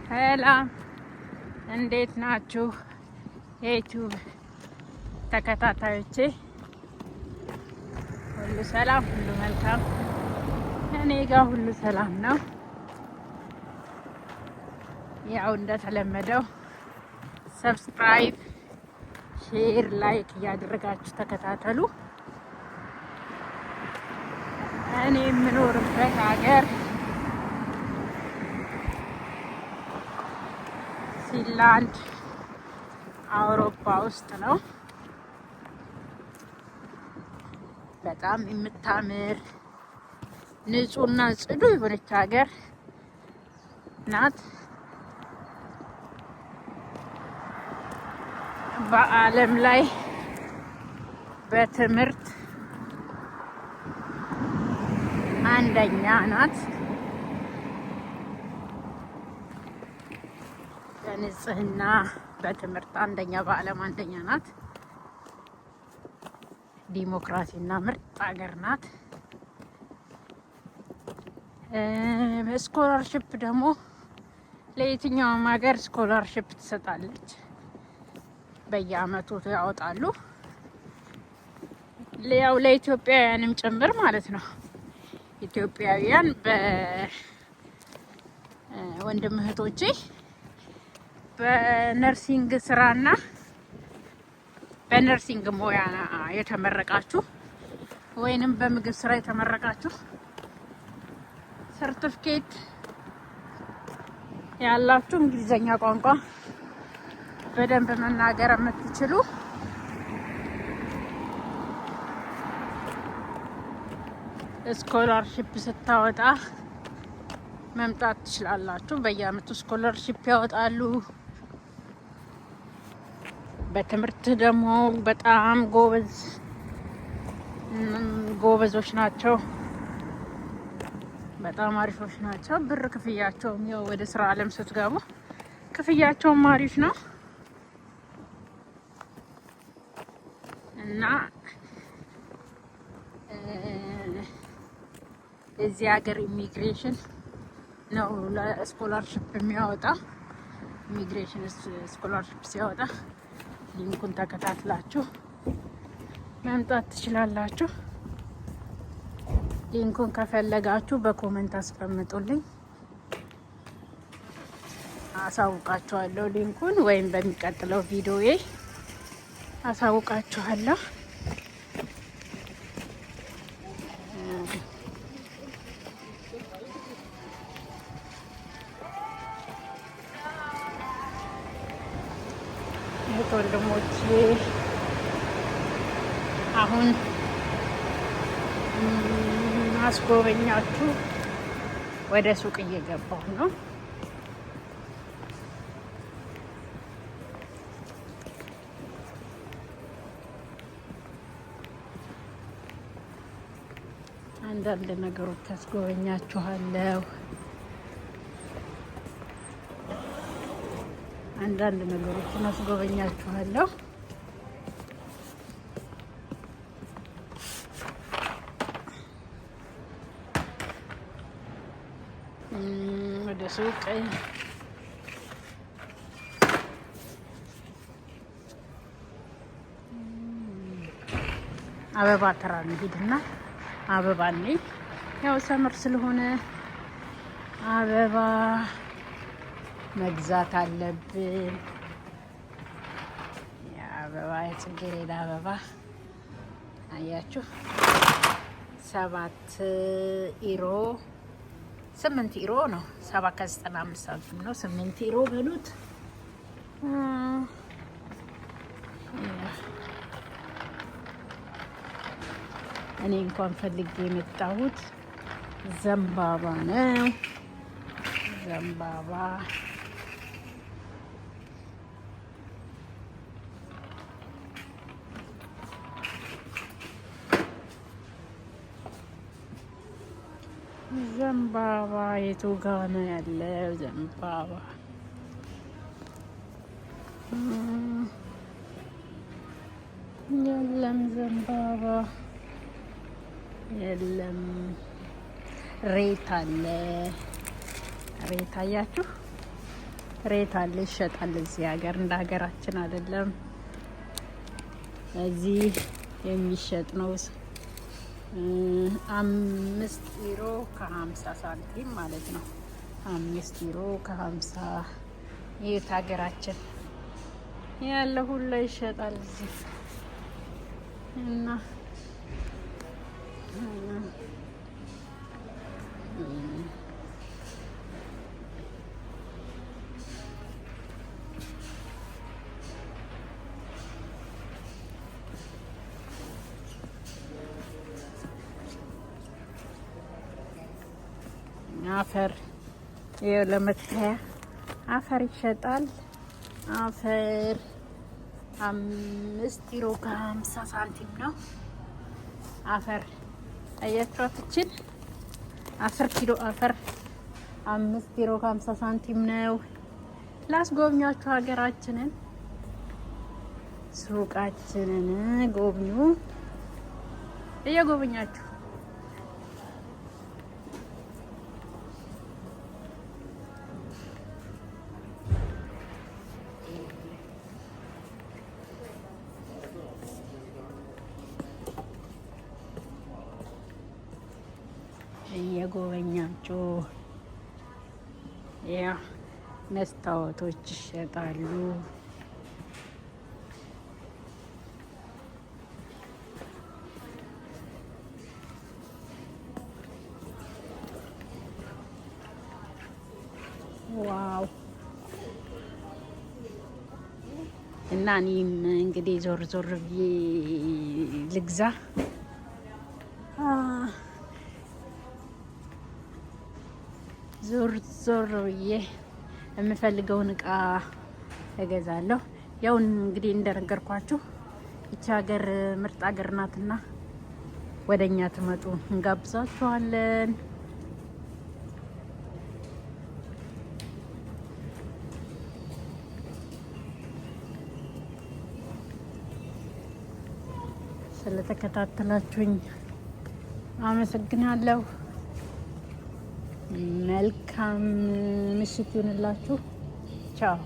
ሰላም እንዴት ናችሁ? የዩቲዩብ ተከታታዮቼ ሁሉ ሰላም፣ ሁሉ መልካም። እኔ ጋር ሁሉ ሰላም ነው። ያው እንደተለመደው ሰብስክራይብ፣ ሼር፣ ላይክ እያደረጋችሁ ተከታተሉ። እኔ የምኖርበት ሀገር ፊንላንድ አውሮፓ ውስጥ ነው። በጣም የምታምር ንጹህና ጽዱ የሆነች ሀገር ናት። በዓለም ላይ በትምህርት አንደኛ ናት። በንጽህና በትምህርት አንደኛ፣ በዓለም አንደኛ ናት። ዲሞክራሲና ምርጥ ሀገር ናት። ስኮላርሽፕ ደግሞ ለየትኛውም ሀገር ስኮላርሽፕ ትሰጣለች። በየአመቱ ያወጣሉ። ያው ለኢትዮጵያውያንም ጭምር ማለት ነው። ኢትዮጵያውያን በወንድም እህቶቼ በነርሲንግ ስራና በነርሲንግ ሙያ የተመረቃችሁ ወይንም በምግብ ስራ የተመረቃችሁ ሰርቲፊኬት ያላችሁ እንግሊዘኛ ቋንቋ በደንብ መናገር የምትችሉ ስኮላርሺፕ ስታወጣ መምጣት ትችላላችሁ። በየአመቱ ስኮላርሺፕ ያወጣሉ። በትምህርት ደግሞ በጣም ጎበዞች ናቸው። በጣም አሪፎች ናቸው። ብር ክፍያቸውም ያው ወደ ስራ አለም ስትገቡ ክፍያቸውም አሪፍ ነው እና እዚህ ሀገር ኢሚግሬሽን ነው ለስኮላርሺፕ የሚያወጣ። ኢሚግሬሽን ስኮላርሺፕ ሲያወጣ ሊንኩን ተከታትላችሁ መምጣት ትችላላችሁ። ሊንኩን ከፈለጋችሁ በኮሜንት አስቀምጡልኝ፣ አሳውቃችኋለሁ። ሊንኩን ወይም በሚቀጥለው ቪዲዮዬ አሳውቃችኋለሁ። ወንድሞቼ አሁን አስጎበኛችሁ ወደ ሱቅ እየገባሁ ነው። አንዳንድ ነገሮች አስጎበኛችኋለሁ። አንዳንድ ነገሮችን አስጎበኛችኋለሁ። ወደ ሱቅ አበባ ተራ እንሂድና አበባ ነኝ። ያው ሰምር ስለሆነ አበባ መግዛት አለብን። የአበባ የጽጌረዳ አበባ አያችሁ 7 ዩሮ 8 ዩሮ ነው። 7 ከ95 ሳንቲም ነው። 8 ዩሮ በሉት። እኔ እንኳን ፈልጌ የመጣሁት ዘንባባ ነው። ዘንባባ ዘንባባ የቱ ጋ ነው ያለው? ዘንባባ የለም። ዘንባባ የለም። ሬት አለ። ሬት አያችሁ? ሬት አለ፣ ይሸጣል። እዚህ ሀገር እንደ ሀገራችን አይደለም። እዚህ የሚሸጥ ነው 5 ዩሮ ከ50 ሳንቲም ማለት ነው። 5 ዩሮ ከ50 የት ሀገራችን ያለ ሁሉ ይሸጣል እዚህ እና አፈር ለመትከያ አፈር ይሸጣል። አፈር 5 ዩሮ ከ50 ሳንቲም ነው። አፈር አያችኋትችን 10 ኪሎ አፈር 5 ዩሮ ከ50 ሳንቲም ነው። ላስጎብኛችሁ ሀገራችንን፣ ሱቃችንን ጎብኙ። እየጎበኛችሁ እየጎበኛችሁ ያ መስታወቶች ይሸጣሉ። ዋው! እና እኔም እንግዲህ ዞር ዞር ብዬ ልግዛ። ዞር ዞር ብዬ የምፈልገውን እቃ እገዛለሁ። ያው እንግዲህ እንደነገርኳችሁ ይቺ ሀገር ምርጥ ሀገር ናትና ወደኛ ትመጡ እንጋብዛችኋለን። ስለተከታተላችሁኝ አመሰግናለሁ። መልካም ምሽት ይሁንላችሁ። ቻው